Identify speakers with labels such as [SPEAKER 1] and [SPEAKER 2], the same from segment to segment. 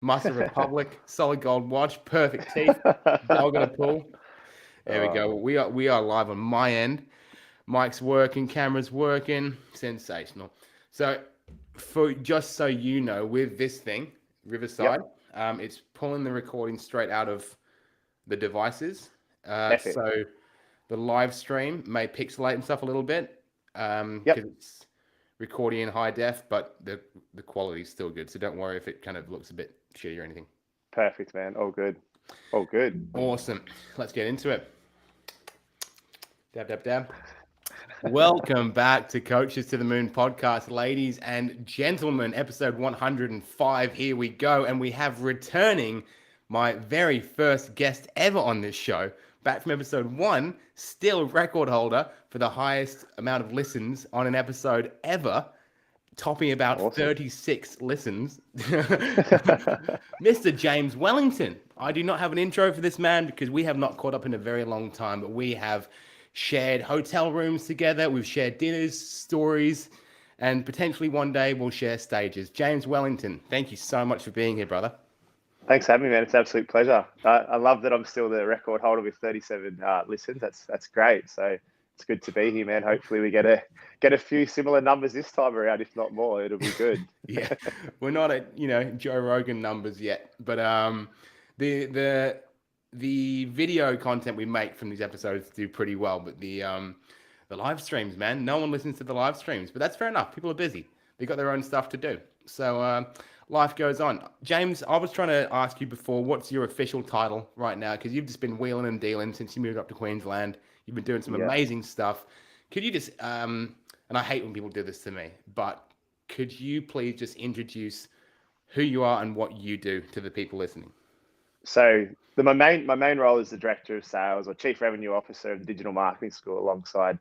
[SPEAKER 1] Muscle Republic, solid gold watch, perfect teeth, dog at a pool. There we go.
[SPEAKER 2] Oh,
[SPEAKER 1] We are live on my end. Mic's working, camera's working. Sensational. So, for just so you know, with this thing, Riverside,
[SPEAKER 2] yep,
[SPEAKER 1] it's pulling the recording straight out of the devices.
[SPEAKER 2] epic.
[SPEAKER 1] So the live stream may pixelate and stuff a little bit because
[SPEAKER 2] Yep,
[SPEAKER 1] it's recording in high def, but the quality is still good. So don't worry if it kind of looks a bit shitty or anything.
[SPEAKER 2] perfect, man. All good. All good.
[SPEAKER 1] Awesome. Let's get into it. Dab, dab, dab. Welcome back to Coaches to the Moon podcast, ladies and gentlemen. Episode 105. Here we go. And we have returning my very first guest ever on this show, back from episode 1, still record holder for the highest amount of listens on an episode ever, topping about
[SPEAKER 2] Awesome.
[SPEAKER 1] 36 listens. Mr. James Wellington. I do not have an intro for this man because we have not caught up in a very long time, but we have shared hotel rooms together. We've shared dinners, stories, and potentially one day we'll share stages. James Wellington, thank you so much for being here, brother.
[SPEAKER 2] Thanks for having me, man. It's an absolute pleasure. I love that I'm still the record holder with 37 listens. That's great. So it's good to be here, man. Hopefully we get a few similar numbers this time around. If not more, it'll be good.
[SPEAKER 1] Yeah, we're not at Joe Rogan numbers yet, but the video content we make from these episodes do pretty well. But the live streams, man, no one listens to the live streams, but that's fair enough. People are busy; they got their own stuff to do. So life goes on. James, I was trying to ask you before, what's your official title right now? Because you've just been wheeling and dealing since you moved up to Queensland. You've been doing some
[SPEAKER 2] Yeah.
[SPEAKER 1] amazing stuff. Could you just and I hate when people do this to me, but could you please just introduce who you are and what you do to the people listening?
[SPEAKER 2] So my main role is the director of sales or chief revenue officer of the digital marketing school, alongside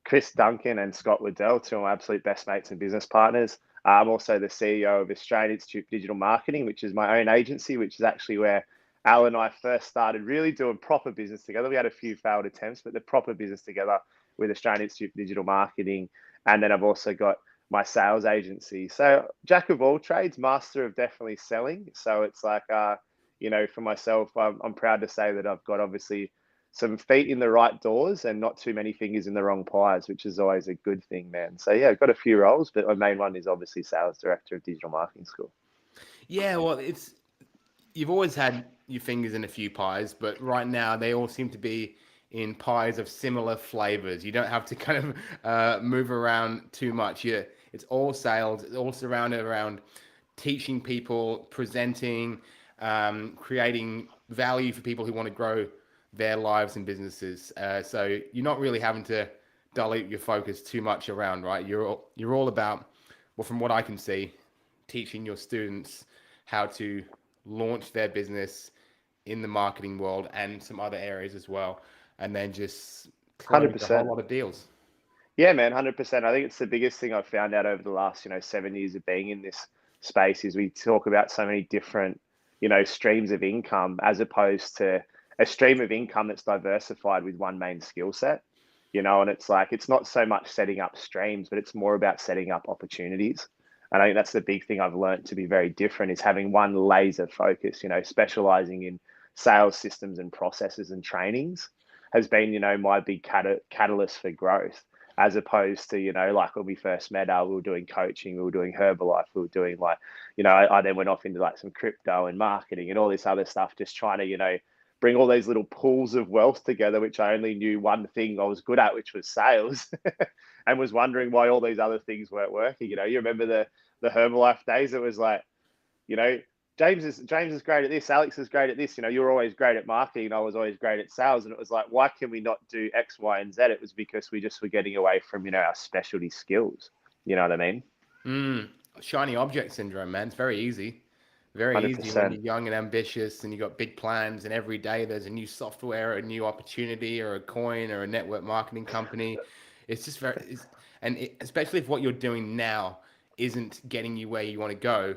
[SPEAKER 2] Chris Duncan and Scott Liddell, two of my absolute best mates and business partners. I'm also the CEO of Australian Institute of Digital Marketing, which is my own agency, which is actually where Al and I first started really doing proper business together. We had a few failed attempts, but the proper business together with Australian Institute of Digital Marketing. And then I've also got my sales agency. So jack of all trades, master of definitely selling. So it's like, for myself, I'm proud to say that I've got obviously some feet in the right doors and not too many fingers in the wrong pies, which is always a good thing, man. So yeah, I've got a few roles, but my main one is obviously sales director of digital marketing school.
[SPEAKER 1] Yeah, well, you've always had your fingers in a few pies, but right now they all seem to be in pies of similar flavors. You don't have to kind of move around too much. It's all sales. It's all surrounded around teaching people, presenting, creating value for people who want to grow their lives and businesses. So you're not really having to dilute your focus too much around, right? You're all about, well, from what I can see, teaching your students how to launch their business in the marketing world and some other areas as well, and then just close a whole
[SPEAKER 2] 100%.
[SPEAKER 1] lot of deals.
[SPEAKER 2] Yeah, man, 100%. I think it's the biggest thing I've found out over the last, 7 years of being in this space is we talk about so many different, streams of income as opposed to a stream of income that's diversified with one main skill set, and it's like, it's not so much setting up streams, but it's more about setting up opportunities. And I think that's the big thing I've learned to be very different is having one laser focus, specializing in sales systems and processes and trainings has been, my big catalyst for growth, as opposed to, like when we first met, we were doing coaching, we were doing Herbalife, we were doing like, I then went off into like some crypto and marketing and all this other stuff, just trying to, bring all these little pools of wealth together, which I only knew one thing I was good at, which was sales, and was wondering why all these other things weren't working. You remember the Herbalife days? It was like, you know, James is great at this, Alex is great at this. You're always great at marketing, I was always great at sales. And it was like, why can we not do X, Y, and Z? It was because we just were getting away from, our specialty skills. You know what I mean?
[SPEAKER 1] Shiny object syndrome, man. It's very easy. Very easy when
[SPEAKER 2] 100%.
[SPEAKER 1] you're young and ambitious and you got big plans, and every day there's a new software, a new opportunity, or a coin, or a network marketing company. It's just especially if what you're doing now isn't getting you where you want to go,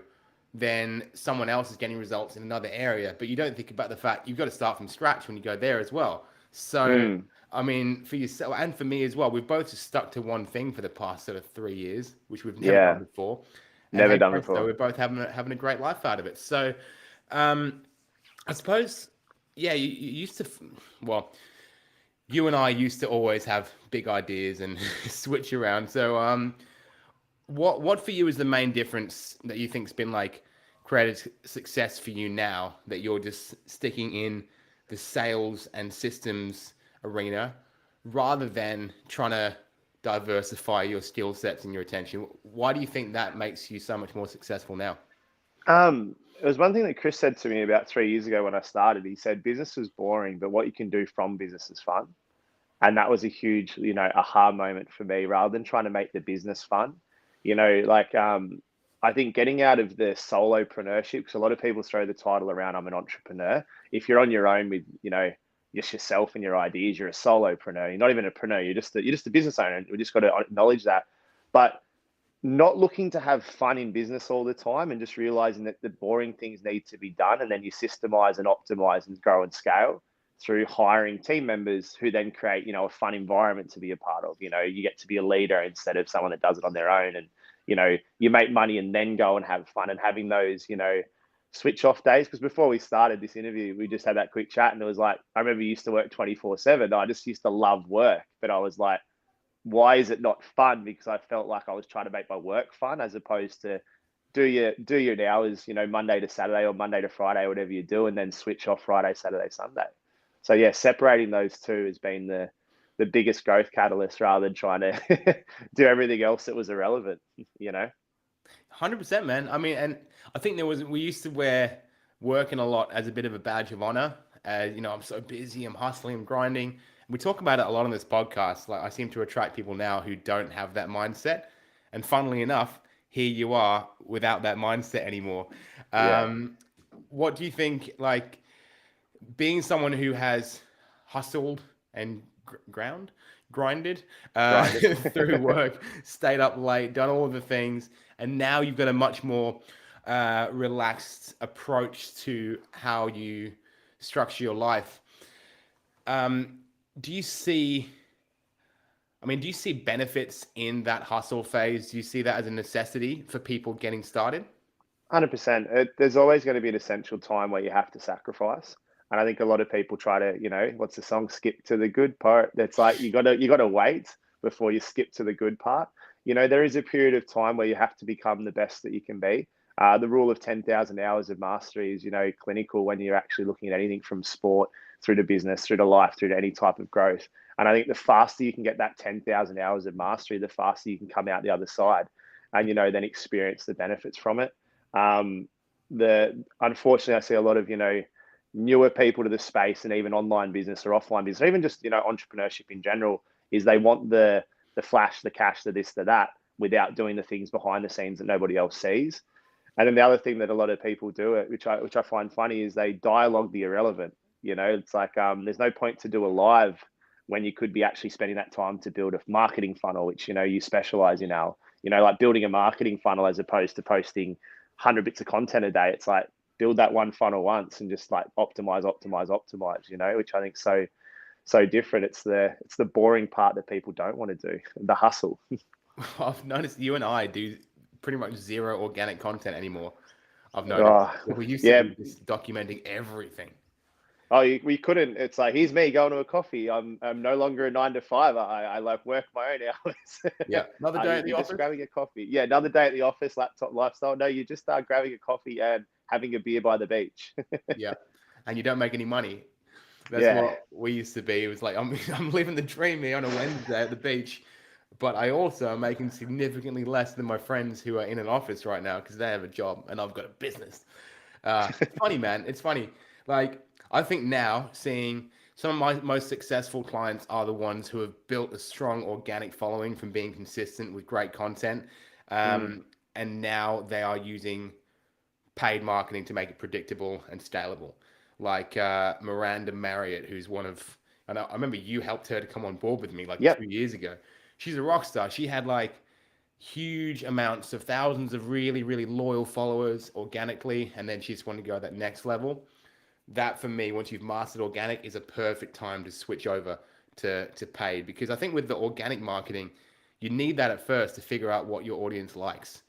[SPEAKER 1] then someone else is getting results in another area. But you don't think about the fact you've got to start from scratch when you go there as well. So,
[SPEAKER 2] Mm,
[SPEAKER 1] I mean, for yourself and for me as well, we've both just stuck to one thing for the past sort of 3 years, which we've never done
[SPEAKER 2] yeah,
[SPEAKER 1] before. And
[SPEAKER 2] never
[SPEAKER 1] hey,
[SPEAKER 2] done
[SPEAKER 1] presto,
[SPEAKER 2] before.
[SPEAKER 1] we're both having a great life out of it. So, Um, I suppose, yeah, you used to, well, you and I used to always have big ideas and switch around. So, what for you is the main difference that you think's been like created success for you now that you're just sticking in the sales and systems arena rather than trying to diversify your skill sets and your attention? Why do you think that makes you so much more successful now?
[SPEAKER 2] It was one thing that Chris said to me about 3 years ago when I started. He said business is boring, but what you can do from business is fun. And that was a huge, aha moment for me. Rather than trying to make the business fun, like I think getting out of the solopreneurship, because a lot of people throw the title around, I'm an entrepreneur. If you're on your own with, just yourself and your ideas, you're a solopreneur. You're not even a preneur. You're just a business owner. And we just got to acknowledge that. But not looking to have fun in business all the time, and just realizing that the boring things need to be done, and then you systemize and optimize and grow and scale through hiring team members who then create, a fun environment to be a part of. You get to be a leader instead of someone that does it on their own. And you make money and then go and have fun, and having those, switch off days. Because before we started this interview, we just had that quick chat, and it was like, I remember you used to work 24/7. I just used to love work, but I was like, why is it not fun? Because I felt like I was trying to make my work fun, as opposed to do your hours, Monday to Saturday or Monday to Friday, whatever you do, and then switch off Friday, Saturday, Sunday. So yeah, separating those two has been the biggest growth catalyst, rather than trying to do everything else that was irrelevant, you know?
[SPEAKER 1] 100%, man. I mean, and I think we used to wear working a lot as a bit of a badge of honor. As I'm so busy, I'm hustling, I'm grinding. We talk about it a lot on this podcast. Like, I seem to attract people now who don't have that mindset. And funnily enough, here you are without that mindset anymore.
[SPEAKER 2] Yeah.
[SPEAKER 1] What do you think, like, being someone who has hustled and grinded
[SPEAKER 2] Grinded.
[SPEAKER 1] through work, stayed up late, done all of the things, and now you've got a much more relaxed approach to how you structure your life. Um, do you see? I mean, do you see benefits in that hustle phase? Do you see that as a necessity for people getting started?
[SPEAKER 2] 100%. There's always going to be an essential time where you have to sacrifice. And I think a lot of people try to, what's the song? Skip to the good part. That's like you gotta wait before you skip to the good part. There is a period of time where you have to become the best that you can be. The rule of 10,000 hours of mastery is, clinical when you're actually looking at anything from sport through to business, through to life, through to any type of growth. And I think the faster you can get that 10,000 hours of mastery, the faster you can come out the other side and, then experience the benefits from it. Um, Unfortunately, I see a lot of newer people to the space, and even online business or offline business, or even just entrepreneurship in general, is they want the flash, the cash, the this, the that, without doing the things behind the scenes that nobody else sees. And then the other thing that a lot of people do, which I find funny, is they dialogue the irrelevant. It's like there's no point to do a live when you could be actually spending that time to build a marketing funnel, which you specialize in now. Like building a marketing funnel as opposed to posting 100 bits of content a day. It's like build that one funnel once and just like optimize, optimize, optimize. Which I think so different. It's the boring part that people don't want to do, the hustle.
[SPEAKER 1] I've noticed you and I do pretty much zero organic content anymore. I've noticed.
[SPEAKER 2] Oh,
[SPEAKER 1] We used to
[SPEAKER 2] yeah.
[SPEAKER 1] be just documenting everything.
[SPEAKER 2] Oh, we couldn't. It's like, here's me going to a coffee. I'm no longer a 9 to 5. I like work my own
[SPEAKER 1] Yeah,
[SPEAKER 2] hours.
[SPEAKER 1] another day at the
[SPEAKER 2] You're just
[SPEAKER 1] office.
[SPEAKER 2] grabbing a coffee. Yeah, another day at the office, laptop lifestyle. No, you just start grabbing a coffee and having a beer by the beach.
[SPEAKER 1] Yeah, and you don't make any money. That's
[SPEAKER 2] Yeah.
[SPEAKER 1] what we used to be. It was like I'm living the dream here on a Wednesday at the beach, but I also am making significantly less than my friends who are in an office right now because they have a job and I've got a business. It's funny, man. It's funny. Like, I think now seeing some of my most successful clients are the ones who have built a strong organic following from being consistent with great content,
[SPEAKER 2] Mm.
[SPEAKER 1] and now they are using paid marketing to make it predictable and scalable. Like Miranda Marriott, who's one of, and I remember you helped her to come on board with me like
[SPEAKER 2] Yep.
[SPEAKER 1] 2 years ago. She's a rock star. She had like huge amounts of thousands of really, really loyal followers organically, and then she just wanted to go that next level. That for me, once you've mastered organic, is a perfect time to switch over to paid, because I think with the organic marketing, you need that at first to figure out what your audience likes.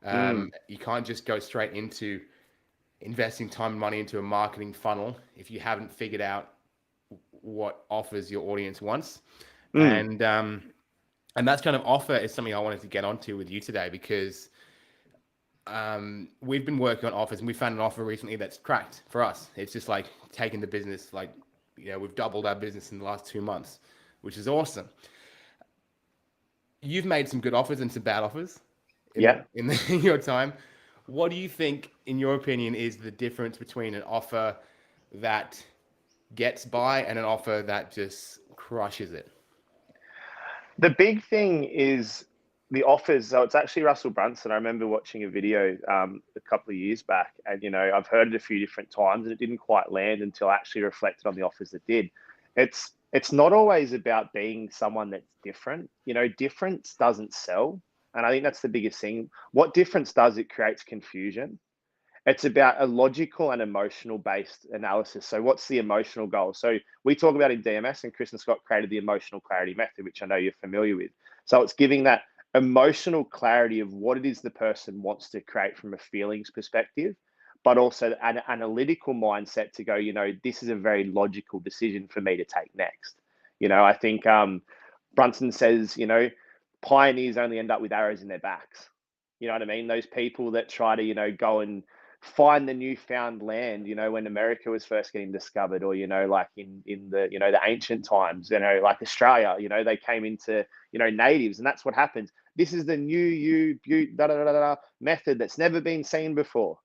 [SPEAKER 2] Mm.
[SPEAKER 1] You can't just go straight into investing time and money into a marketing funnel if you haven't figured out what offers your audience wants.
[SPEAKER 2] Mm,
[SPEAKER 1] And that's kind of offer is something I wanted to get onto with you today because we've been working on offers and we found an offer recently that's cracked for us. It's just like taking the business, like, we've doubled our business in the last 2 months, which is awesome. You've made some good offers and some bad offers
[SPEAKER 2] yeah.
[SPEAKER 1] in your time. What do you think, in your opinion, is the difference between an offer that gets by and an offer that just crushes it?
[SPEAKER 2] The big thing is the offers. So it's actually Russell Brunson. I remember watching a video a couple of years back, and I've heard it a few different times, and it didn't quite land until I actually reflected on the offers that did. It's not always about being someone that's different. Difference doesn't sell, and I think that's the biggest thing. What difference does? It creates confusion. It's about a logical and emotional based analysis. So, what's the emotional goal? So, we talk about in DMS, and Chris and Scott created the emotional clarity method, which I know you're familiar with. So, it's giving that emotional clarity of what it is the person wants to create from a feelings perspective, but also an analytical mindset to go, this is a very logical decision for me to take next. I think Brunson says, pioneers only end up with arrows in their backs. You know what I mean? Those people that try to, go and find the newfound land, when America was first getting discovered, or, like in the, the ancient times, like Australia, they came into, natives, and that's what happens. This is the new method that's never been seen before.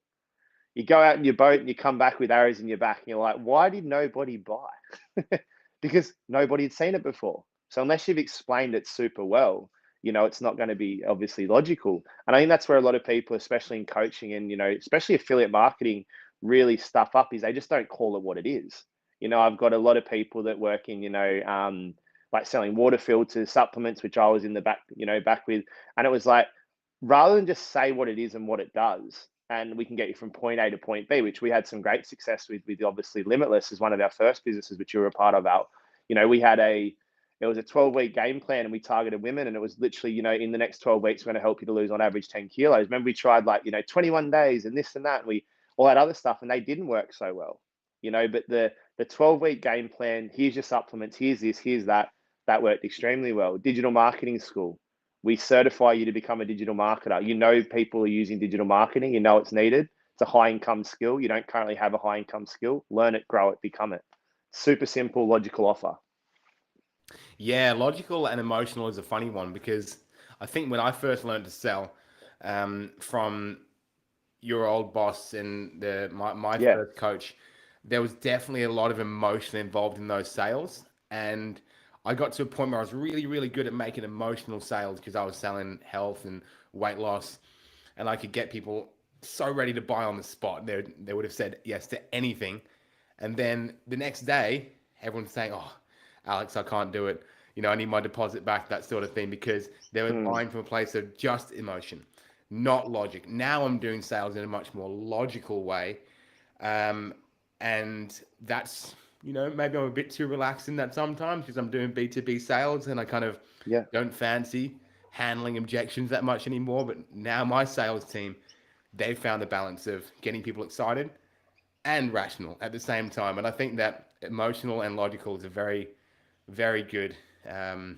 [SPEAKER 2] You go out in your boat and you come back with arrows in your back, and you're like, why did nobody buy? Because nobody had seen it before. So unless you've explained it super well, it's not going to be obviously logical. And I think that's where a lot of people, especially in coaching and, especially affiliate marketing, really stuff up, is they just don't call it what it is. I've got a lot of people that work in, like selling water filters, supplements, which I was in the back with. And it was like, rather than just say what it is and what it does, and we can get you from point A to point B, which we had some great success with obviously Limitless as one of our first businesses, which you were a part of. It was a 12-week game plan, and we targeted women, and it was literally, in the next 12 weeks, we're going to help you to lose on average 10 kilos. Remember, we tried 21 days and this and that, and we all that other stuff, and they didn't work so well, but the 12-week game plan, here's your supplements, here's this, here's that worked extremely well. Digital marketing school, we certify you to become a digital marketer. People are using digital marketing. It's needed. It's a high income skill. You don't currently have a high income skill. Learn it, grow it, become it. Super simple, logical offer.
[SPEAKER 1] Yeah, logical and emotional is a funny one because I think when I first learned to sell from your old boss and my
[SPEAKER 2] Yeah.
[SPEAKER 1] first coach, there was definitely a lot of emotion involved in those sales. And I got to a point where I was really, really good at making emotional sales because I was selling health and weight loss, and I could get people so ready to buy on the spot. They would have said yes to anything. And then the next day, everyone's saying, "Oh, Alex, I can't do it. I need my deposit back," that sort of thing, because they were
[SPEAKER 2] Mm.
[SPEAKER 1] buying from a place of just emotion, not logic. Now I'm doing sales in a much more logical way. Um, and that's, maybe I'm a bit too relaxed in that sometimes because I'm doing B2B sales and I kind of
[SPEAKER 2] Yeah.
[SPEAKER 1] don't fancy handling objections that much anymore. But now my sales team, they've found the balance of getting people excited and rational at the same time. And I think that emotional and logical is a very, very good um,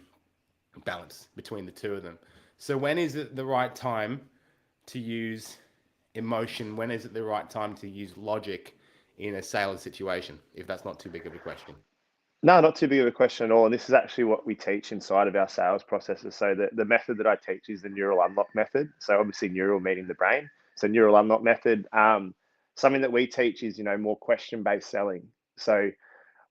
[SPEAKER 1] balance between the two of them. So when is it the right time to use emotion? When is it the right time to use logic in a sales situation? If that's not too big of a question.
[SPEAKER 2] No, not too big of a question at all. And this is actually what we teach inside of our sales processes. So the method that I teach is the neural unlock method. So obviously neural meaning the brain. So neural unlock method. Something that we teach is, more question-based selling. So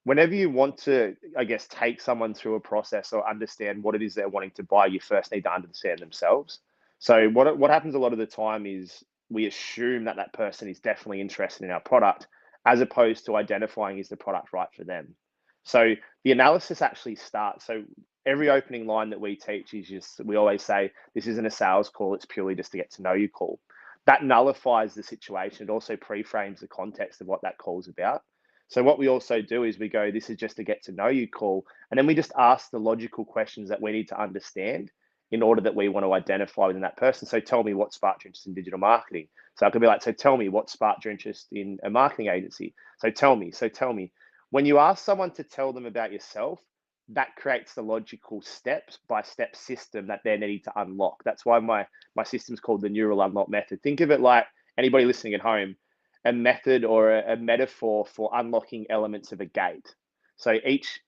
[SPEAKER 2] whenever you want to, I guess, take someone through a process or understand what it is they're wanting to buy, you first need to understand themselves. So what happens a lot of the time is we assume that that person is definitely interested in our product, as opposed to identifying is the product right for them. So the analysis actually starts. So every opening line that we teach is just, we always say, this isn't a sales call, it's purely just to get to know you call. That nullifies the situation. It also pre-frames the context of what that call is about. So what we also do is we go, this is just a get to know you call. And then we just ask the logical questions that we need to understand. in order that we want to identify within that person. So tell me what sparked your interest in digital marketing. So I could be like, so tell me what sparked your interest in a marketing agency. So tell me. When you ask someone to tell them about yourself, that creates the logical steps by step system that they're needing to unlock. That's why my system's called the neural unlock method. Think of it like anybody listening at home, a method or a metaphor for unlocking elements of a gate. So each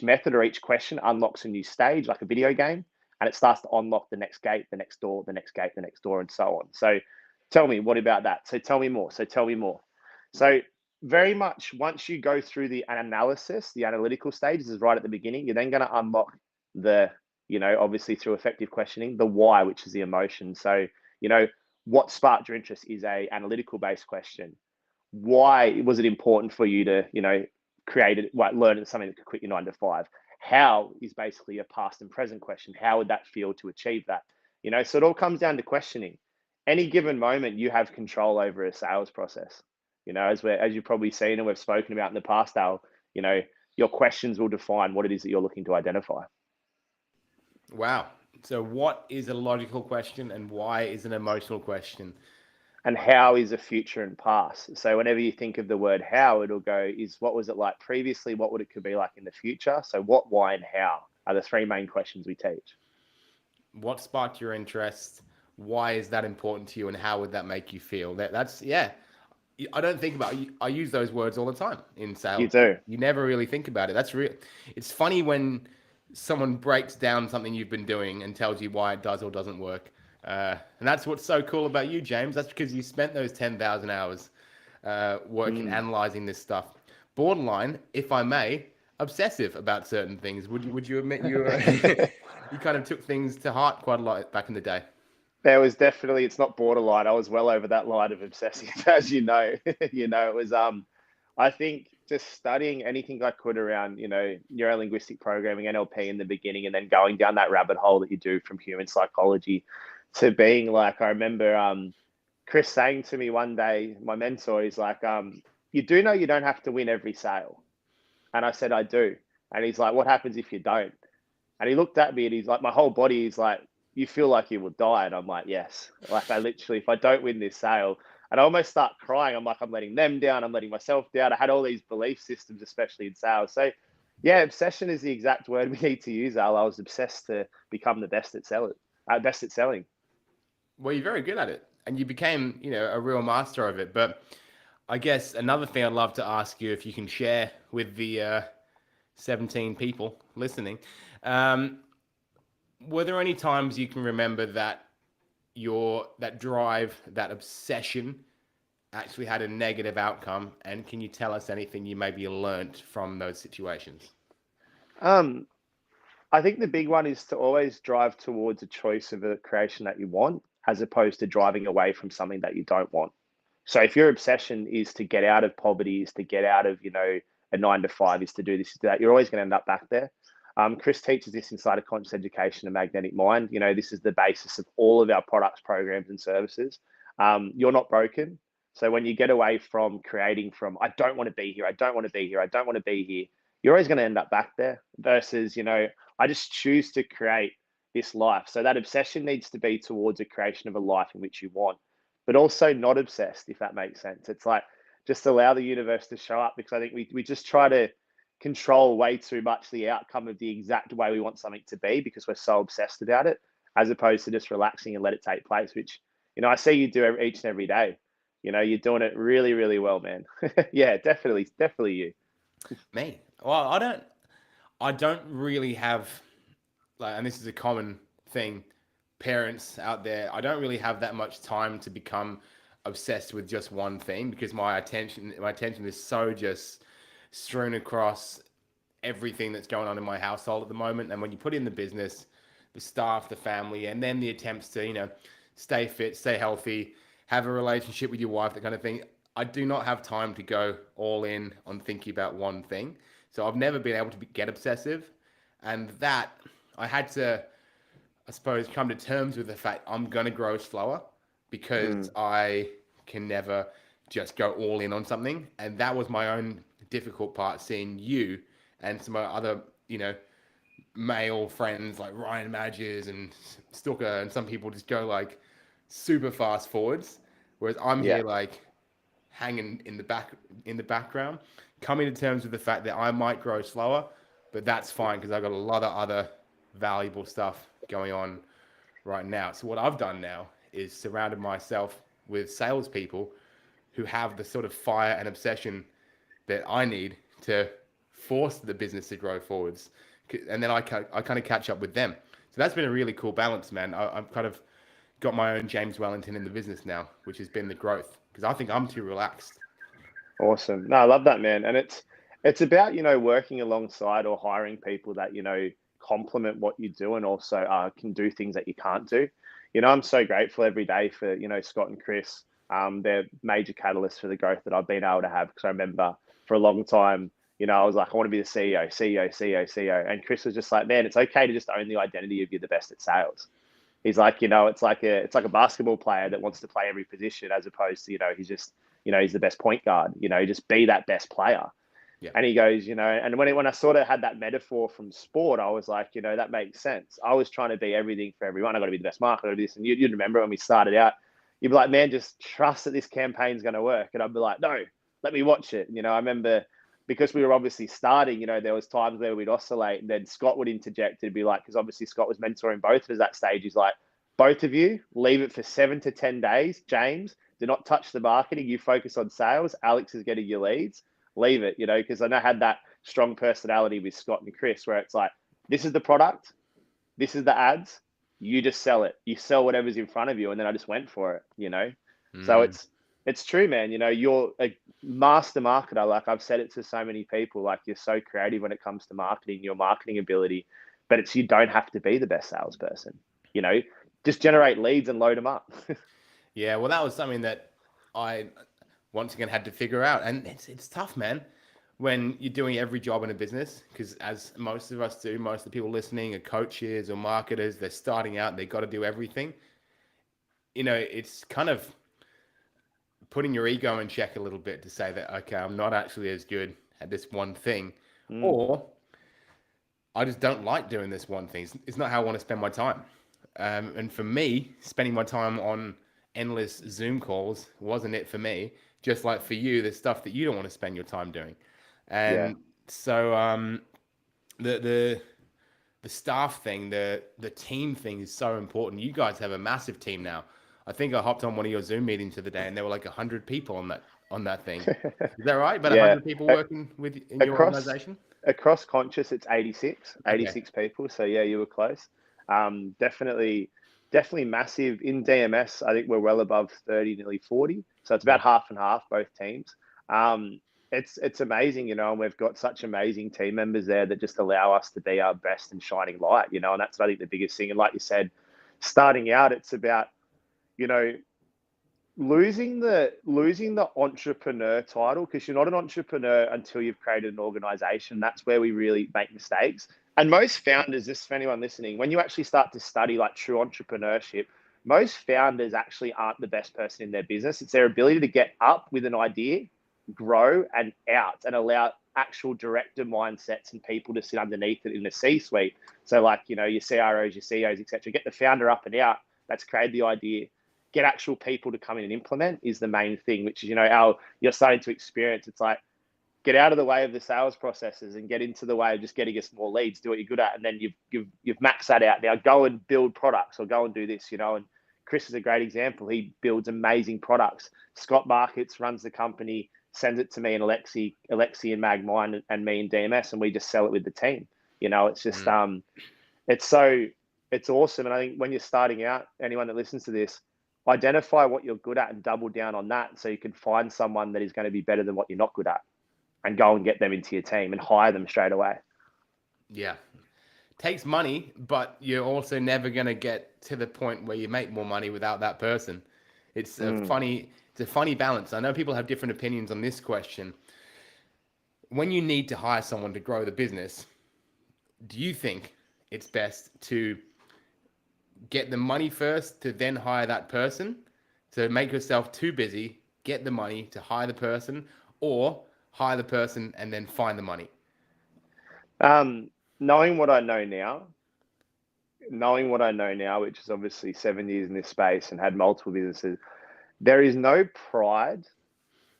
[SPEAKER 2] method or each question unlocks a new stage, like a video game, and it starts to unlock the next gate, the next door, the next gate, the next door, and so on. So tell me, what about that? So tell me more. So tell me more. So very much once you go through the analysis, the analytical stages is right at the beginning, you're then going to unlock the, obviously through effective questioning, the why, which is the emotion. So, what sparked your interest is a analytical based question. Why was it important for you to, create it, learn something that could quit your 9 to 5? How is basically a past and present question. How would that feel to achieve that? So it all comes down to questioning. Any given moment, you have control over a sales process. As you've probably seen and we've spoken about in the past, Al, your questions will define what it is that you're looking to identify.
[SPEAKER 1] Wow. So what is a logical question and why is an emotional question?
[SPEAKER 2] And how is a future and past? So whenever you think of the word how, it'll go, is what was it like previously? What would it could be like in the future? So what, why, and how are the three main questions we teach.
[SPEAKER 1] What sparked your interest? Why is that important to you? And how would that make you feel? That's, yeah. I don't think about it. I use those words all the time in
[SPEAKER 2] You
[SPEAKER 1] sales.
[SPEAKER 2] do.
[SPEAKER 1] You never really think about it. That's real. It's funny when someone breaks down something you've been doing and tells you why it does or doesn't work. And that's what's so cool about you, James. That's because you spent those 10,000 hours working, analyzing this stuff. Borderline, if I may, obsessive about certain things. Would you admit you you kind of took things to heart quite a lot back in the day?
[SPEAKER 2] There was definitely, it's not borderline. I was well over that line of obsessive, as you know. It was I think just studying anything I could around, neuro linguistic programming, NLP in the beginning, and then going down that rabbit hole that you do from human psychology to being like, I remember Chris saying to me one day, my mentor, he's like, you do know you don't have to win every sale. And I said, I do. And he's like, what happens if you don't? And he looked at me and he's like, my whole body is like, you feel like you will die. And I'm like, yes. Like I literally, if I don't win this sale, and I almost start crying. I'm like, I'm letting them down. I'm letting myself down. I had all these belief systems, especially in sales. So yeah, obsession is the exact word we need to use, Al. I was obsessed to become the best at selling.
[SPEAKER 1] Well, you're very good at it, and you became, a real master of it. But I guess another thing I'd love to ask you, if you can share with the 17 people listening, um, were there any times you can remember that that drive, that obsession, actually had a negative outcome? And can you tell us anything you maybe learnt from those situations?
[SPEAKER 2] Um, I think the big one is to always drive towards a choice of a creation that you want, as opposed to driving away from something that you don't want. So if your obsession is to get out of poverty, is to get out of, a 9 to 5, is to do this, to do that, you're always going to end up back there. Chris teaches this inside of conscious education and magnetic mind. This is the basis of all of our products, programs, and services. You're not broken. So when you get away from creating from, I don't want to be here, I don't want to be here, I don't want to be here, you're always going to end up back there versus, I just choose to create this life. So that obsession needs to be towards a creation of a life in which you want, but also not obsessed, if that makes sense. It's like, just allow the universe to show up, because I think we just try to control way too much the outcome of the exact way we want something to be because we're so obsessed about it, as opposed to just relaxing and let it take place, which, I see you do each and every day. You're doing it really, really well, man. Yeah, definitely you.
[SPEAKER 1] Me? Well, I don't really have, like, and this is a common thing, parents out there, I don't really have that much time to become obsessed with just one thing, because my attention is so just strewn across everything that's going on in my household at the moment. And when you put in the business, the staff, the family, and then the attempts to, stay fit, stay healthy, have a relationship with your wife, that kind of thing, I do not have time to go all in on thinking about one thing. So I've never been able to get obsessive. And that I had to, I suppose, come to terms with the fact I'm going to grow slower, because
[SPEAKER 2] Mm.
[SPEAKER 1] I can never just go all in on something. And that was my own difficult part, seeing you and some other, male friends like Ryan Madges and Stucker, and some people just go like super fast forwards, whereas I'm
[SPEAKER 2] Yeah.
[SPEAKER 1] here like hanging in the background, coming to terms with the fact that I might grow slower, but that's fine because I've got a lot of other valuable stuff going on right now. So what I've done now is surrounded myself with salespeople who have the sort of fire and obsession that I need to force the business to grow forwards. And then I kind of catch up with them. So that's been a really cool balance, man. I've kind of got my own James Wellington in the business now, which has been the growth because I think I'm too relaxed.
[SPEAKER 2] Awesome. No, I love that, man. And it's about, working alongside or hiring people that, complement what you do and also can do things that you can't do. I'm so grateful every day for, Scott and Chris. They're major catalysts for the growth that I've been able to have because I remember for a long time, I was like, I want to be the CEO, CEO, CEO, CEO. And Chris was just like, man, it's okay to just own the identity of you're the best at sales. He's like, it's like a basketball player that wants to play every position as opposed to, he's just, he's the best point guard, just be that best player.
[SPEAKER 1] Yeah.
[SPEAKER 2] And he goes, and when I sort of had that metaphor from sport, I was like, that makes sense. I was trying to be everything for everyone. I got to be the best marketer, this. And you'd remember when we started out, you'd be like, man, just trust that this campaign's going to work. And I'd be like, no, let me watch it. I remember because we were obviously starting, there was times where we'd oscillate and then Scott would interject and be like, because obviously Scott was mentoring both of us at that stage. He's like, both of you leave it for 7 to 10 days. James, do not touch the marketing. You focus on sales. Alex is getting your leads. Leave it, because I know I had that strong personality with Scott and Chris where it's like, this is the product, this is the ads, you just sell it. You sell whatever's in front of you. And then I just went for it. So
[SPEAKER 1] Mm.
[SPEAKER 2] it's true, man. You're a master marketer. Like I've said it to so many people, like you're so creative when it comes to marketing, your marketing ability, but you don't have to be the best salesperson, just generate leads and load them up.
[SPEAKER 1] Yeah, well, that was something that I once again had to figure out, and it's tough, man, when you're doing every job in a business. Because as most of us do, most of the people listening are coaches or marketers. They're starting out, they've got to do everything. It's kind of putting your ego in check a little bit to say that okay, I'm not actually as good at this one thing,
[SPEAKER 2] Mm,
[SPEAKER 1] or I just don't like doing this one thing. It's not how I want to spend my time. And for me, spending my time on endless Zoom calls wasn't it for me. Just like for you, there's stuff that you don't want to spend your time doing.
[SPEAKER 2] yeah.
[SPEAKER 1] And so the the staff thing, the team thing is so important. You guys have a massive team now. I think I hopped on one of your Zoom meetings the other day, and there were like 100 people on that thing. Is that right? About
[SPEAKER 2] Yeah.
[SPEAKER 1] 100 people working with in your
[SPEAKER 2] Across
[SPEAKER 1] organization?
[SPEAKER 2] across Conscious, it's 86,
[SPEAKER 1] Okay.
[SPEAKER 2] 86 people. So yeah, you were close. Definitely massive. In DMS, I think we're well above 30, nearly 40. So it's
[SPEAKER 1] Yeah.
[SPEAKER 2] about half and half, both teams. Um, it's amazing, and we've got such amazing team members there that just allow us to be our best and shining light, and that's I think the biggest thing. And like you said, starting out, it's about, you know, losing the entrepreneur title, because you're not an entrepreneur until you've created an organization. That's where we really make mistakes. And most founders, this for anyone listening, when you actually start to study like true entrepreneurship, most founders actually aren't the best person in their business. It's their ability to get up with an idea, grow and out, and allow actual director mindsets and people to sit underneath it in the C-suite. So like, your CROs, your CEOs, etc. Get the founder up and out. That's created the idea. Get actual people to come in and implement is the main thing, which is, you're starting to experience. It's like, get out of the way of the sales processes and get into the way of just getting us more leads, do what you're good at. And then you've maxed that out. Now go and build products or go and do this, and Chris is a great example. He builds amazing products. Scott Markets runs the company, sends it to me and Alexi and Mag Mine and me and DMS, and we just sell it with the team. It's just,
[SPEAKER 1] Mm.
[SPEAKER 2] it's awesome. And I think when you're starting out, anyone that listens to this, identify what you're good at and double down on that so you can find someone that is going to be better than what you're not good at and go and get them into your team and hire them straight away.
[SPEAKER 1] Yeah. Takes money, but you're also never going to get to the point where you make more money without that person.
[SPEAKER 2] Mm.
[SPEAKER 1] It's a funny balance. I know people have different opinions on this question. When you need to hire someone to grow the business, do you think it's best to get the money first to then hire that person? So make yourself too busy, get the money to hire the person, or hire the person and then find the money?
[SPEAKER 2] knowing what I know now, which is obviously 7 years in this space and had multiple businesses, there is no pride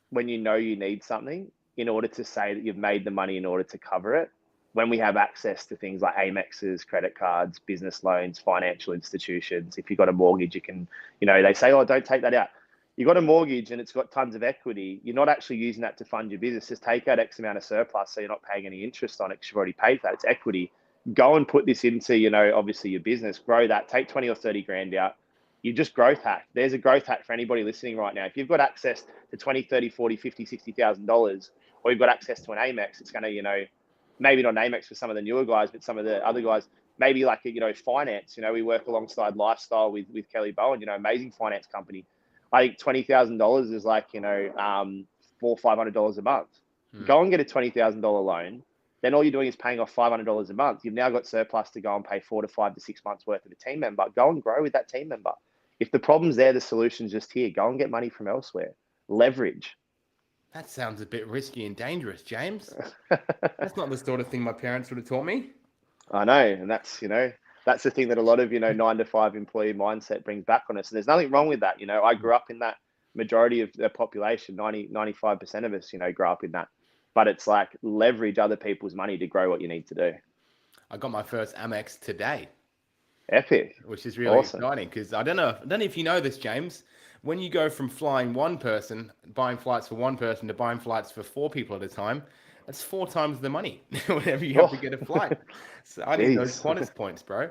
[SPEAKER 2] when you know you need something in order to say that you've made the money in order to cover it. When we have access to things like Amexes, credit cards, business loans, financial institutions, if you've got a mortgage, you can, they say, oh, don't take that out. You've got a mortgage and it's got tons of equity. You're not actually using that to fund your business. Just take out X amount of surplus so you're not paying any interest on it because you've already paid for that. It's equity. Go and put this into, obviously your business, grow that, take 20 or 30 grand out. You just growth hack. There's a growth hack for anybody listening right now. If you've got access to 20, 30, 40, 50, $60,000, or you've got access to an Amex, it's going to, maybe not an Amex for some of the newer guys, but some of the other guys, maybe like, finance, we work alongside Lifestyle with Kelly Bowen, amazing finance company. I think $20,000 is like, $400 or $500 a month. Go and get a $20,000 loan. Then all you're doing is paying off $500 a month. You've now got surplus to go and pay 4 to 5 to 6 months worth of a team member. Go and grow with that team member. If the problem's there, the solution's just here. Go and get money from elsewhere. Leverage.
[SPEAKER 1] That sounds a bit risky and dangerous, James. That's not the sort of thing my parents would have taught me.
[SPEAKER 2] I know. And that's, that's the thing that a lot of, 9 to 5 employee mindset brings back on us. And there's nothing wrong with that. I grew up in that. Majority of the population, 95% of us, grow up in that. But it's like leverage other people's money to grow what you need to do.
[SPEAKER 1] I got my first Amex today.
[SPEAKER 2] Epic.
[SPEAKER 1] Which is really
[SPEAKER 2] awesome.
[SPEAKER 1] Exciting because I don't know if you know this, James. When you go from buying flights for one person to buying flights for 4 people at a time, that's 4 times the money whenever you have to get a flight. So I need those Qantas points, bro.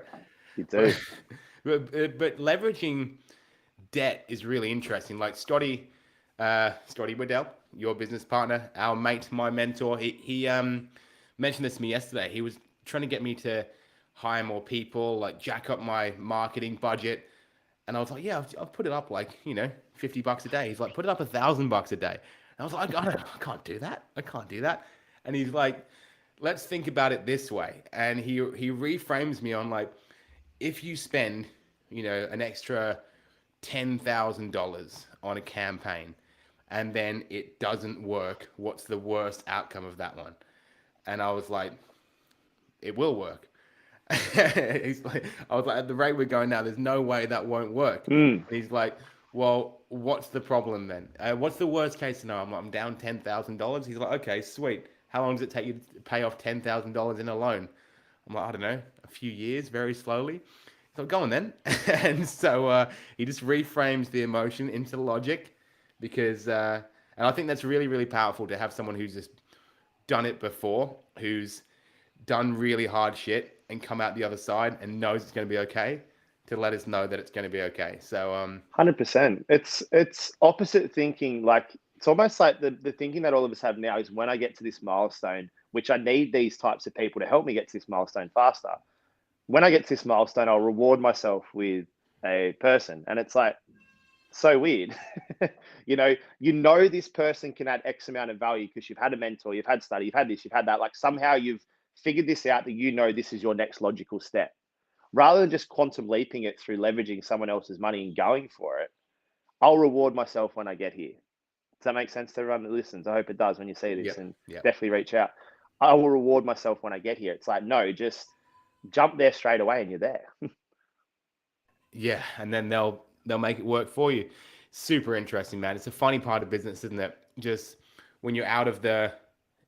[SPEAKER 2] You do.
[SPEAKER 1] But leveraging debt is really interesting. Like Scotty Waddell, your business partner, our mate, my mentor, he mentioned this to me yesterday. He was trying to get me to hire more people, like jack up my marketing budget. And I was like, yeah, I've put it up like, $50 a day. He's like, put it up $1,000 a day. And I was like, I can't do that. I can't do that. And he's like, let's think about it this way. And he reframes me on like, if you spend, an extra $10,000 on a campaign and then it doesn't work, what's the worst outcome of that one? And I was like, it will work. I was like, at the rate we're going now, there's no way that won't work. He's like, well, what's the problem then? What's the worst case scenario? I'm down $10,000. He's like, okay, sweet. How long does it take you to pay off $10,000 in a loan? I'm like, I don't know, a few years, very slowly. So go on then. And so he just reframes the emotion into logic because, and I think that's really, really powerful to have someone who's just done it before, who's done really hard shit and come out the other side and knows it's going to be okay, to let us know that it's going to be okay. So
[SPEAKER 2] 100%. It's opposite thinking. Like it's almost like the thinking that all of us have now is when I get to this milestone, which I need these types of people to help me get to this milestone faster. When I get to this milestone, I'll reward myself with a person. And it's like so weird. This person can add X amount of value because you've had a mentor, you've had study, you've had this, you've had that. Like somehow you've figured this out that this is your next logical step. Rather than just quantum leaping it through leveraging someone else's money and going for it, I'll reward myself when I get here. Does that make sense to everyone that listens? I hope it does when you see this, and definitely reach out. I will reward myself when I get here. It's like, no, just jump there straight away and you're there.
[SPEAKER 1] Yeah, and then they'll make it work for you. Super interesting, man. It's a funny part of business, isn't it? Just when you're out of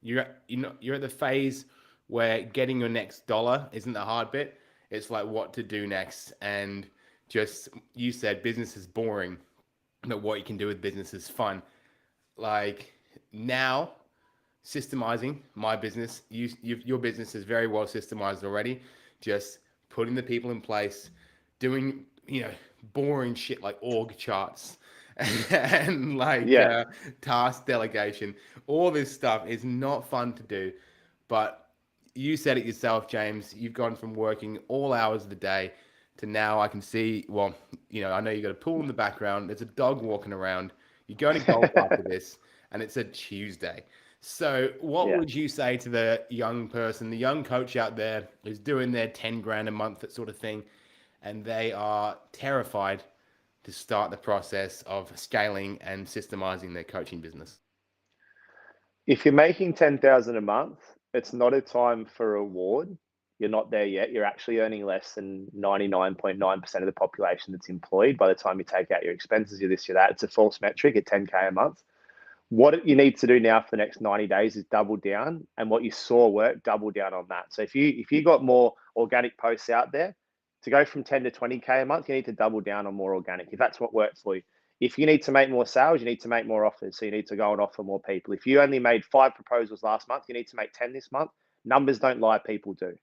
[SPEAKER 1] you're at the phase where getting your next dollar isn't the hard bit. It's like what to do next. And just, you said business is boring, but what you can do with business is fun. Like now, systemizing my business, your business is very well systemized already. Just putting the people in place, doing, boring shit like org charts and like task delegation. All this stuff is not fun to do, but you said it yourself, James. You've gone from working all hours of the day to now I can see, well, I know you got a pool in the background. There's a dog walking around. You're going to golf after this, and it's a Tuesday. So what would you say to the young person, the young coach out there who's doing their 10 grand a month, that sort of thing, and they are terrified to start the process of scaling and systemizing their coaching business?
[SPEAKER 2] If you're making 10,000 a month, it's not a time for reward. you're not there yet. You're actually earning less than 99.9% of the population that's employed by the time you take out your expenses, you're this, you're that. It's a false metric at 10K a month. What you need to do now for the next 90 days is double down, and what you saw work, double down on that. So if you got more organic posts out there, to go from 10 to 20K a month, you need to double down on more organic, if that's what worked for you. If you need to make more sales, you need to make more offers. So you need to go and offer more people. If you only made 5 proposals last month, you need to make 10 this month. Numbers don't lie, people do.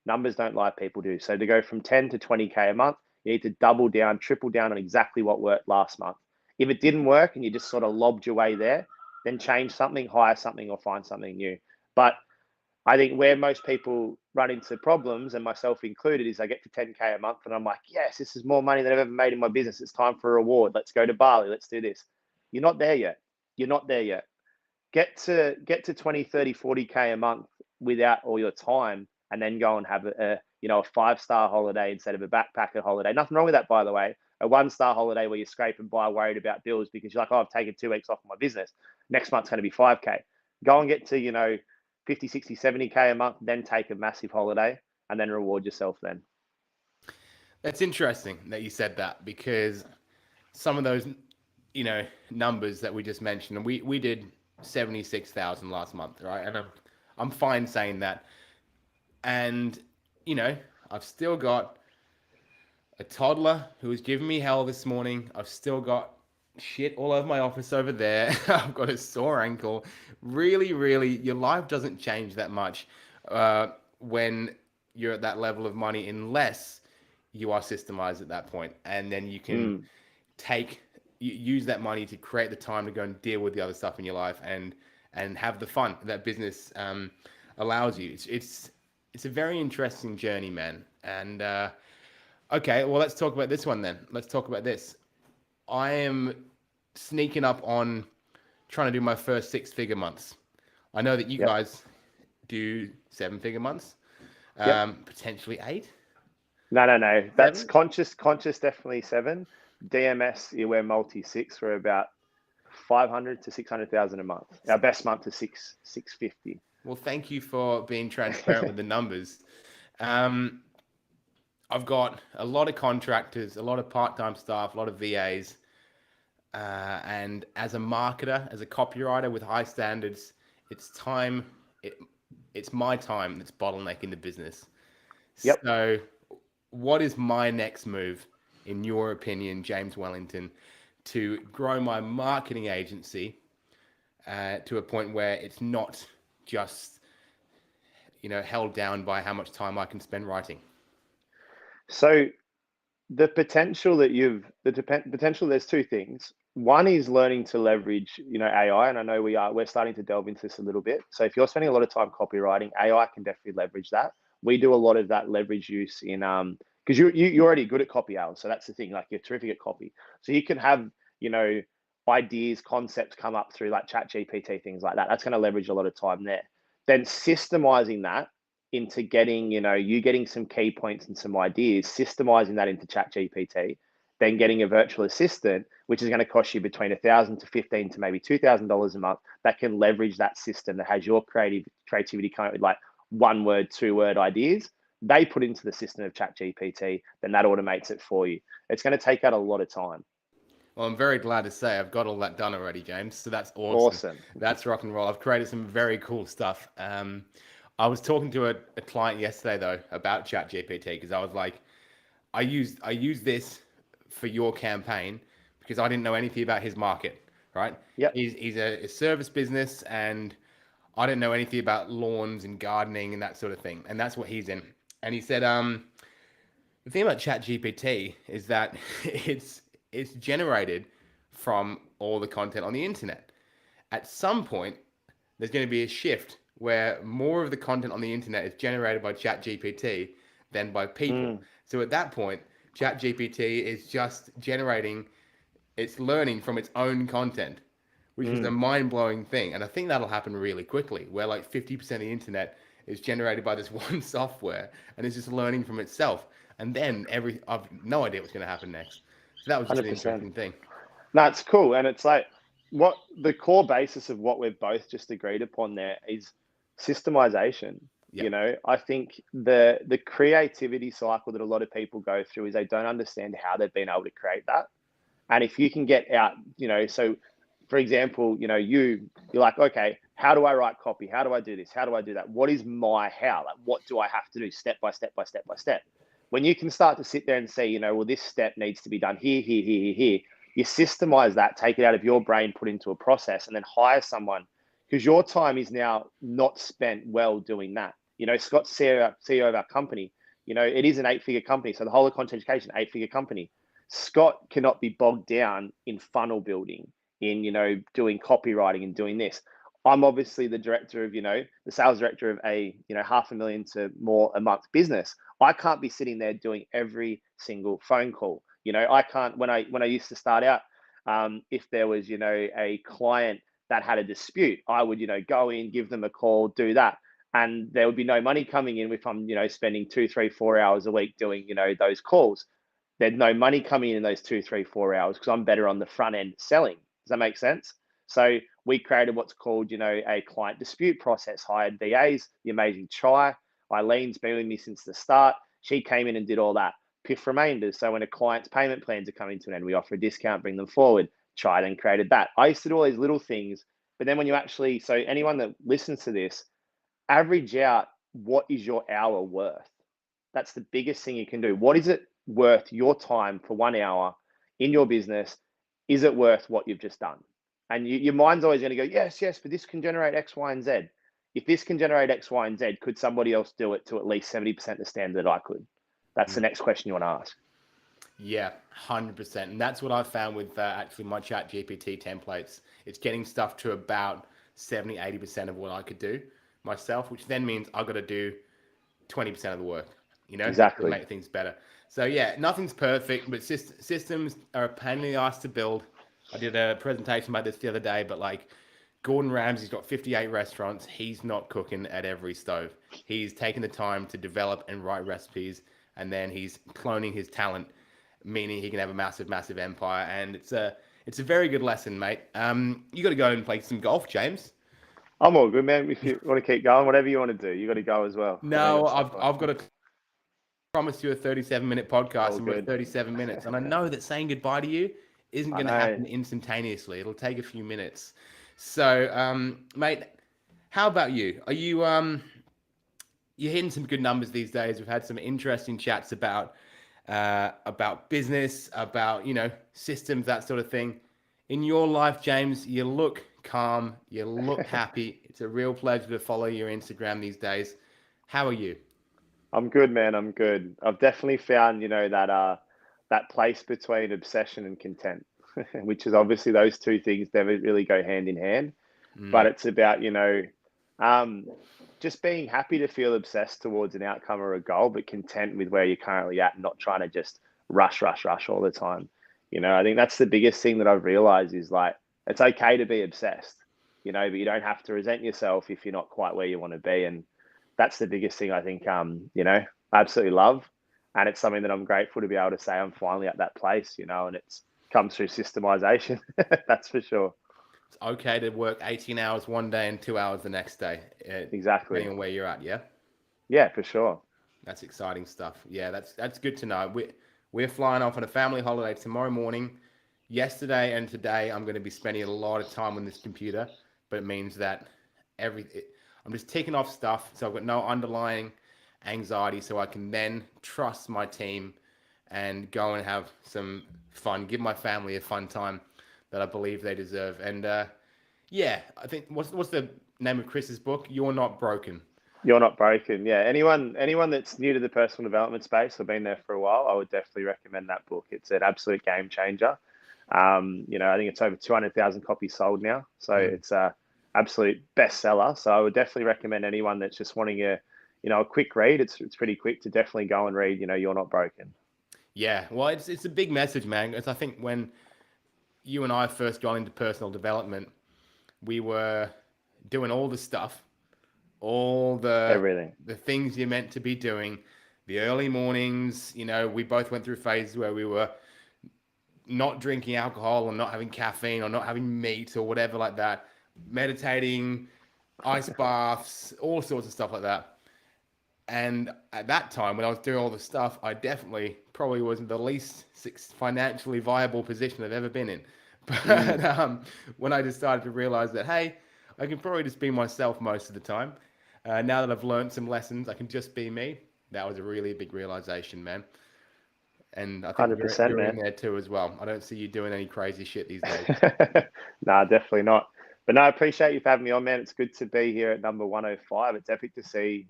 [SPEAKER 2] Numbers don't lie, people do. So to go from 10 to 20K a month, you need to double down, triple down on exactly what worked last month. If it didn't work and you just sort of lobbed your way there, then change something, hire something, or find something new. But I think where most people run into problems, and myself included, is I get to 10K a month and I'm like, yes, this is more money than I've ever made in my business. It's time for a reward. Let's go to Bali. Let's do this. You're not there yet. You're not there yet. Get to 20, 30, 40K a month without all your time, and then go and have a 5-star holiday instead of a backpacker holiday. Nothing wrong with that, by the way. A 1-star holiday where you scrape and buy worried about bills because you're like, oh, I've taken 2 weeks off my business. Next month's going to be 5K. Go and get to, 50, 60, 70K a month, then take a massive holiday and then reward yourself then.
[SPEAKER 1] That's interesting that you said that, because some of those, numbers that we just mentioned, and we did 76,000 last month, right? And I'm fine saying that. And, I've still got a toddler who was giving me hell this morning. I've still got shit all over my office over there. I've got a sore ankle. Really, really, your life doesn't change that much when you're at that level of money, unless you are systemized at that point. And then you can use that money to create the time to go and deal with the other stuff in your life and have the fun that business allows you. It's a very interesting journey, man. And okay, well, let's talk about this one then. Let's talk about this. I am sneaking up on trying to do my first 6-figure months. I know that you guys do 7-figure months, potentially 8.
[SPEAKER 2] No. That's conscious, definitely 7. DMS, we're multi-6. We're about 500 to 600,000 a month. Our best month is 650.
[SPEAKER 1] Well, thank you for being transparent with the numbers. I've got a lot of contractors, a lot of part-time staff, a lot of VAs. And as a marketer, as a copywriter with high standards, it's my time that's bottlenecking the business.
[SPEAKER 2] Yep.
[SPEAKER 1] So what is my next move, in your opinion, James Wellington, to grow my marketing agency to a point where it's not just, held down by how much time I can spend writing?
[SPEAKER 2] So the potential there's 2 things. One is learning to leverage, AI, and I know we're starting to delve into this a little bit. So if you're spending a lot of time copywriting, AI can definitely leverage that. We do a lot of that leverage use in because you're already good at copy, Al. So that's the thing. Like, you're terrific at copy. So you can have ideas, concepts come up through like ChatGPT, things like that. That's going to leverage a lot of time there. Then systemizing that into getting, you getting some key points and some ideas, systemizing that into ChatGPT, then getting a virtual assistant, which is going to cost you between $1,000 to $1,500 to maybe $2,000 a month, that can leverage that system, that has your creativity come up with like 1-word, 2-word ideas. They put into the system of ChatGPT, then that automates it for you. It's going to take out a lot of time.
[SPEAKER 1] Well, I'm very glad to say I've got all that done already, James. So that's awesome. That's rock and roll. I've created some very cool stuff. I was talking to a client yesterday though about ChatGPT, because I was like, I use this for your campaign because I didn't know anything about his market, right?
[SPEAKER 2] Yep.
[SPEAKER 1] He's a service business, and I didn't know anything about lawns and gardening and that sort of thing. And that's what he's in. And he said, the thing about ChatGPT is that it's generated from all the content on the internet. At some point, there's going to be a shift where more of the content on the internet is generated by ChatGPT than by people. So at that point, ChatGPT is just it's learning from its own content, which is a mind-blowing thing. And I think that'll happen really quickly, where like 50% of the internet is generated by this one software and it's just learning from itself. And then I've no idea what's going to happen next. So that was just 100%. An interesting thing.
[SPEAKER 2] No, it's cool. And it's like, what the core basis of what we've both just agreed upon there is systemization.
[SPEAKER 1] Yeah.
[SPEAKER 2] You know, I think the creativity cycle that a lot of people go through is they don't understand how they've been able to create that. And if you can get out, so for example, you're like, okay, how do I write copy? How do I do this? How do I do that? What is my how? Like, what do I have to do step by step by step by step? When you can start to sit there and say, well, this step needs to be done here, here, here, here, here, you systemize that, take it out of your brain, put it into a process, and then hire someone because your time is now not spent well doing that. Scott's CEO of our company, it is an 8-figure company. So the whole of content education, 8-figure company. Scott cannot be bogged down in funnel building, in, doing copywriting and doing this. I'm obviously the director of, the sales director of a, $500,000 to more a month business. I can't be sitting there doing every single phone call. I can't, when I used to start out, if there was, a client that had a dispute, I would, go in, give them a call, do that. And there would be no money coming in if I'm, spending 2, 3, 4 hours a week doing, those calls. There's no money coming in those 2, 3, 4 hours because I'm better on the front end selling. Does that make sense? So we created what's called, a client dispute process, hired VAs, the amazing Chai. Eileen's been with me since the start. She came in and did all that. PIF remainders. So when a client's payment plans are coming to an end, we offer a discount, bring them forward. Chai then created that. I used to do all these little things, but then when you actually, so anyone that listens to this, average out what is your hour worth. That's the biggest thing you can do. What is it worth your time for 1 hour in your business? Is it worth what you've just done? And your mind's always going to go, yes, but this can generate X, Y, and Z. If this can generate X, Y, and Z, could somebody else do it to at least 70% the standard that I could? That's the next question you want to ask.
[SPEAKER 1] Yeah, 100%. And that's what I've found with actually my chat GPT templates. It's getting stuff to about 70, 80% of what I could do myself, which then means I've got to do 20% of the work, to
[SPEAKER 2] Exactly.
[SPEAKER 1] make things better. So yeah, nothing's perfect, but systems are a pain in the ass to build. I did a presentation about this the other day, but like Gordon Ramsay's got 58 restaurants. He's not cooking at every stove. He's taking the time to develop and write recipes, and then he's cloning his talent, meaning he can have a massive, massive empire. And it's a very good lesson, mate. You got to go and play some golf, James.
[SPEAKER 2] I'm all good, man. If you want to keep going, whatever you want to do, you got to go as well.
[SPEAKER 1] No, I've got to promise you a 37-minute podcast,
[SPEAKER 2] all
[SPEAKER 1] and we're
[SPEAKER 2] good.
[SPEAKER 1] at 37 minutes. And I know that saying goodbye to you isn't going to happen instantaneously. It'll take a few minutes. So, mate, how about you? Are you you're hitting some good numbers these days? We've had some interesting chats about business, about systems, that sort of thing. In your life, James, you look calm, you look happy. It's a real pleasure to follow your Instagram these days. How are you?
[SPEAKER 2] I'm good, man. I'm good. I've definitely found, that place between obsession and content, which is obviously those two things never really go hand in hand. But it's about, um, just being happy to feel obsessed towards an outcome or a goal, but content with where you're currently at and not trying to just rush all the time. I think that's the biggest thing that I've realized is like, it's okay to be obsessed, but you don't have to resent yourself if you're not quite where you want to be. And that's the biggest thing I think, I absolutely love. And it's something that I'm grateful to be able to say I'm finally at that place, and it's comes through systemization. That's for sure.
[SPEAKER 1] It's okay to work 18 hours one day and 2 hours the next day,
[SPEAKER 2] Exactly.
[SPEAKER 1] depending on where you're at. Yeah,
[SPEAKER 2] Yeah, for sure.
[SPEAKER 1] that's exciting stuff. Yeah, that's good to know. We're flying off on a family holiday tomorrow morning. Yesterday and today, I'm going to be spending a lot of time on this computer, but it means that I'm just ticking off stuff, so I've got no underlying anxiety, so I can then trust my team and go and have some fun, give my family a fun time that I believe they deserve. And yeah, I think what's the name of Chris's book? You're Not Broken.
[SPEAKER 2] You're not broken. Yeah. Anyone that's new to the personal development space or been there for a while, I would definitely recommend that book. It's an absolute game changer. I think it's over 200,000 copies sold now. So it's a absolute bestseller. So I would definitely recommend anyone that's just wanting a quick read. It's pretty quick to definitely go and read, You're Not Broken.
[SPEAKER 1] Yeah, well, it's a big message, man. It's, I think when you and I first got into personal development, we were doing all the stuff, all
[SPEAKER 2] Everything.
[SPEAKER 1] the things you're meant to be doing, the early mornings. We both went through phases where we were not drinking alcohol or not having caffeine or not having meat or whatever like that, meditating, ice baths, all sorts of stuff like that. And at that time, when I was doing all the stuff, I definitely probably wasn't the least financially viable position I've ever been in.
[SPEAKER 2] Mm,
[SPEAKER 1] But when I just started to realize that, hey, I can probably just be myself most of the time. Now that I've learned some lessons, I can just be me. That was a really big realization, man. And I think
[SPEAKER 2] 100%,
[SPEAKER 1] you're in
[SPEAKER 2] man.
[SPEAKER 1] there too as well. I don't see you doing any crazy shit these days.
[SPEAKER 2] Nah, definitely not. But no, I appreciate you for having me on, man. It's good to be here at number 105. It's epic to see,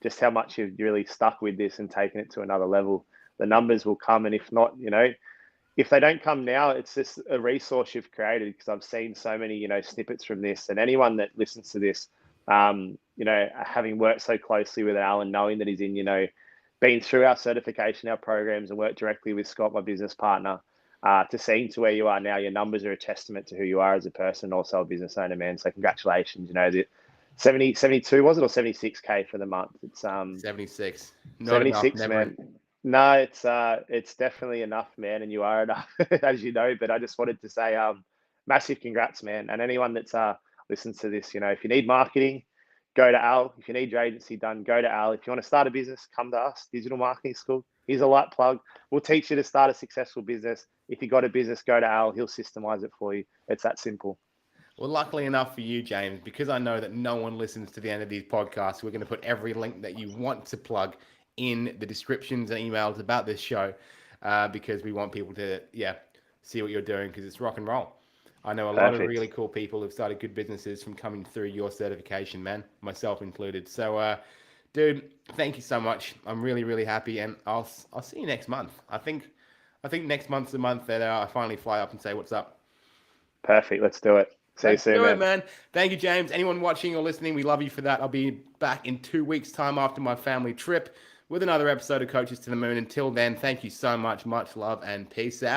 [SPEAKER 2] just how much you've really stuck with this and taken it to another level. The numbers will come, and if not, if they don't come now, it's just a resource you've created because I've seen so many, snippets from this. And anyone that listens to this, having worked so closely with Alan, knowing that he's in, been through our certification, our programs, and worked directly with Scott, my business partner, to seeing to where you are now, your numbers are a testament to who you are as a person, also a business owner, man. So congratulations. The 72 was it, or 76K for the month? It's
[SPEAKER 1] 76. Not enough,
[SPEAKER 2] 76,
[SPEAKER 1] never.
[SPEAKER 2] man. No, it's definitely enough, man, and you are enough, as you know. But I just wanted to say, massive congrats, man, and anyone that's listens to this, if you need marketing, go to Al. If you need your agency done, go to Al. If you want to start a business, come to us, Digital Marketing School. Here's a light plug. We'll teach you to start a successful business. If you got a business, go to Al. He'll systemize it for you. It's that simple.
[SPEAKER 1] Well, luckily enough for you, James, because I know that no one listens to the end of these podcasts, we're going to put every link that you want to plug in the descriptions and emails about this show, because we want people to, see what you're doing because it's rock and roll. I know a lot of
[SPEAKER 2] Perfect.
[SPEAKER 1] really cool people who've started good businesses from coming through your certification, man, myself included. So, dude, thank you so much. I'm really, really happy, and I'll see you next month. I think next month's the month that I finally fly up and say what's up.
[SPEAKER 2] Perfect. Let's do it. See you
[SPEAKER 1] Let's
[SPEAKER 2] soon,
[SPEAKER 1] do it,
[SPEAKER 2] man.
[SPEAKER 1] man. Thank you, James. Anyone watching or listening, we love you for that. I'll be back in 2 weeks' time after my family trip with another episode of Coaches to the Moon. Until then, thank you so much. Much love and peace out.